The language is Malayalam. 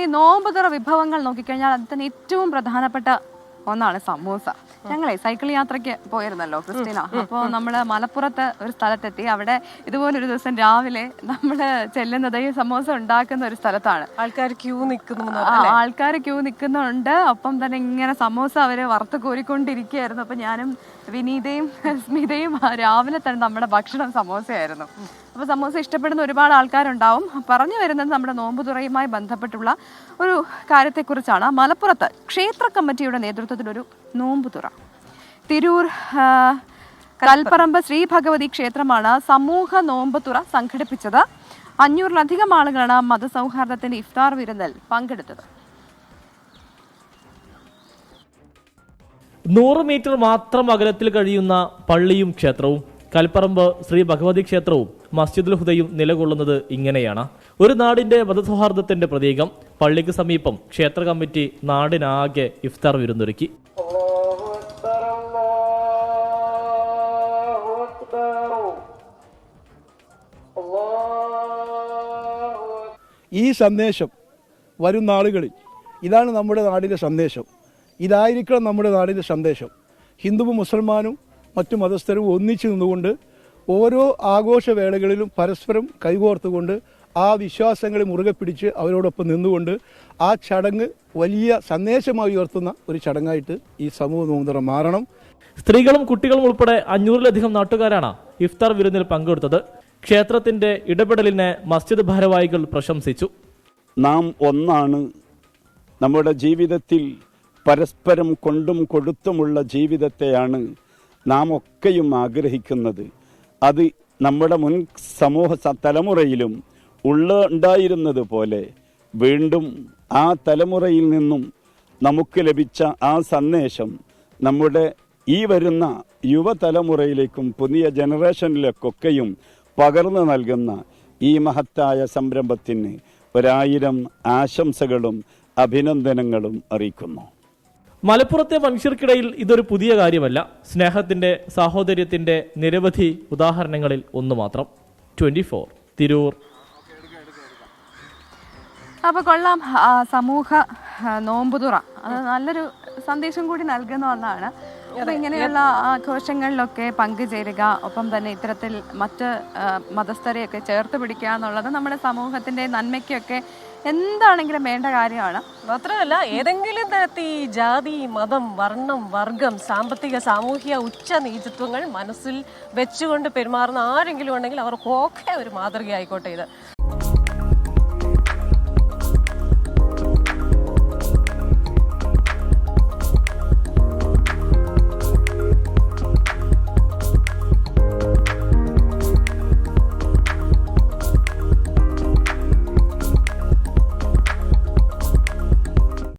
ഈ നോമ്പുതുറ വിഭവങ്ങൾ നോക്കിക്കഴിഞ്ഞാൽ അതിൽ തന്നെ ഏറ്റവും പ്രധാനപ്പെട്ട ഒന്നാണ് സമൂസ. ഞങ്ങളെ സൈക്കിൾ യാത്രയ്ക്ക് പോയിരുന്നല്ലോ ക്രിസ്റ്റീന. അപ്പോൾ നമ്മള് മലപ്പുറത്ത് ഒരു സ്ഥലത്തെത്തി. അവിടെ ഇതുപോലൊരു ദിവസം രാവിലെ നമ്മള് ചെല്ലുന്നത് ഈ സമൂസ ഉണ്ടാക്കുന്ന ഒരു സ്ഥലത്താണ്. ആൾക്കാർ ക്യൂ നിൽക്കുന്നുണ്ട്. ഒപ്പം തന്നെ ഇങ്ങനെ സമൂസ അവര് വറുത്ത് കോരിക്കൊണ്ടിരിക്കുകയായിരുന്നു. അപ്പൊ ഞാനും വിനീതയും സ്മിതയും രാവിലെ തന്നെ നമ്മുടെ ഭക്ഷണം സമൂസയായിരുന്നു. അപ്പോൾ സമൂസ ഇഷ്ടപ്പെടുന്ന ഒരുപാട് ആൾക്കാരുണ്ടാവും. പറഞ്ഞു വരുന്നത് നമ്മുടെ നോമ്പുതുറയുമായി ബന്ധപ്പെട്ടുള്ള ഒരു കാര്യത്തെക്കുറിച്ചാണ്. മലപ്പുറത്ത് ക്ഷേത്ര കമ്മിറ്റിയുടെ നേതൃത്വത്തിലൊരു നോമ്പുതുറ. തിരൂർ കൽപ്പറമ്പ് ശ്രീ ഭഗവതി ക്ഷേത്രമാണ് സമൂഹ നോമ്പുതുറ സംഘടിപ്പിച്ചത്. 500-ലധികം ആളുകളാണ് മതസൗഹാർദ്ദത്തിന്റെ ഇഫ്താർ വിരുന്നിൽ പങ്കെടുത്തത്. 100 മീറ്റർ മാത്രം അകലത്തിൽ കഴിയുന്ന പള്ളിയും ക്ഷേത്രവും കൽപ്പറമ്പ് ശ്രീ ഭഗവതി ക്ഷേത്രവും മസ്ജിദുൽ ഹുദയും നിലകൊള്ളുന്നത് ഇങ്ങനെയാണ്. ഒരു നാടിന്റെ മതസൗഹാർദ്ദത്തിന്റെ പ്രതീകം. പള്ളിക്ക് സമീപം ക്ഷേത്ര കമ്മിറ്റി നാടിനാകെ ഇഫ്താർ വിരുന്നൊരുക്കി. ഈ സന്ദേശം വരും നാളുകളിൽ ഇതാണ് നമ്മുടെ നാടിൻ്റെ സന്ദേശം. ഇതായിരിക്കണം നമ്മുടെ നാടിൻ്റെ സന്ദേശം. ഹിന്ദുവും മുസൽമാനും മറ്റു മതസ്ഥരും ഒന്നിച്ചു നിന്നുകൊണ്ട് ഓരോ ആഘോഷവേളകളിലും പരസ്പരം കൈകോർത്തുകൊണ്ട് ആ വിശ്വാസങ്ങളെ മുറുകെ പിടിച്ച് അവരോടൊപ്പം നിന്നുകൊണ്ട് ആ ചടങ്ങ് വലിയ സന്ദേശമായി ഉയർത്തുന്ന ഒരു ചടങ്ങായിട്ട് ഈ സമൂഹ നോമ്പുതുറ മാറണം. സ്ത്രീകളും കുട്ടികളും ഉൾപ്പെടെ 500-ലധികം നാട്ടുകാരാണ് ഇഫ്താർ വിരുന്നിൽ പങ്കെടുത്തത്. ക്ഷേത്രത്തിന്റെ ഇടപെടലിനെ മസ്ജിദ് ഭാരവാഹികൾ പ്രശംസിച്ചു. നാം ഒന്നാണ്. നമ്മുടെ ജീവിതത്തിൽ പരസ്പരം കൊണ്ടും കൊടുത്തുമുള്ള ജീവിതത്തെയാണ് നാം ഒക്കെയും ആഗ്രഹിക്കുന്നത്. അത് നമ്മുടെ മുൻ സമൂഹ തലമുറയിലും ഉണ്ടായിരുന്നത് പോലെ വീണ്ടും ആ തലമുറയിൽ നിന്നും നമുക്ക് ലഭിച്ച ആ സന്ദേശം നമ്മുടെ ഈ വരുന്ന യുവതലമുറയിലേക്കും പുതിയ ജനറേഷനിലേക്കൊക്കെയും പകർന്നു നൽകുന്ന ഈ മഹത്തായ സംരംഭത്തിന് 1000 ആശംസകളും അഭിനന്ദനങ്ങളും അറിയിക്കുന്നു. മലപ്പുറത്തെ മനുഷ്യർക്കിടയിൽ ഇതൊരു പുതിയ കാര്യമല്ല. സ്നേഹത്തിന്റെ, സാഹോദര്യത്തിന്റെ നിരവധി ഉദാഹരണങ്ങളിൽ ഒന്ന് മാത്രം. 24 തിരൂർ. അപ്പൊ കൊള്ളാം. സമൂഹ നോമ്പുതുറ അത് നല്ലൊരു സന്ദേശം കൂടി നൽകുന്ന ഒന്നാണ്. അപ്പൊ ഇങ്ങനെയുള്ള ആഘോഷങ്ങളിലൊക്കെ പങ്കുചേരുക, ഒപ്പം തന്നെ ഇത്തരത്തിൽ മറ്റ് മതസ്ഥരെയൊക്കെ ചേർത്ത് പിടിക്കുക എന്നുള്ളത് നമ്മുടെ സമൂഹത്തിന്റെ നന്മയ്ക്കൊക്കെ എന്താണെങ്കിലും വേണ്ട കാര്യമാണ്. മാത്രമല്ല, ഏതെങ്കിലും തരത്തിൽ ജാതി, മതം, വർണ്ണം, വർഗം, സാമ്പത്തിക, സാമൂഹിക ഉച്ച നീചത്വങ്ങൾ മനസ്സിൽ വെച്ചുകൊണ്ട് പെരുമാറുന്ന ആരെങ്കിലും ഉണ്ടെങ്കിൽ അവർക്കൊക്കെ ഒരു മാതൃകയായിക്കോട്ടെ ഇത്.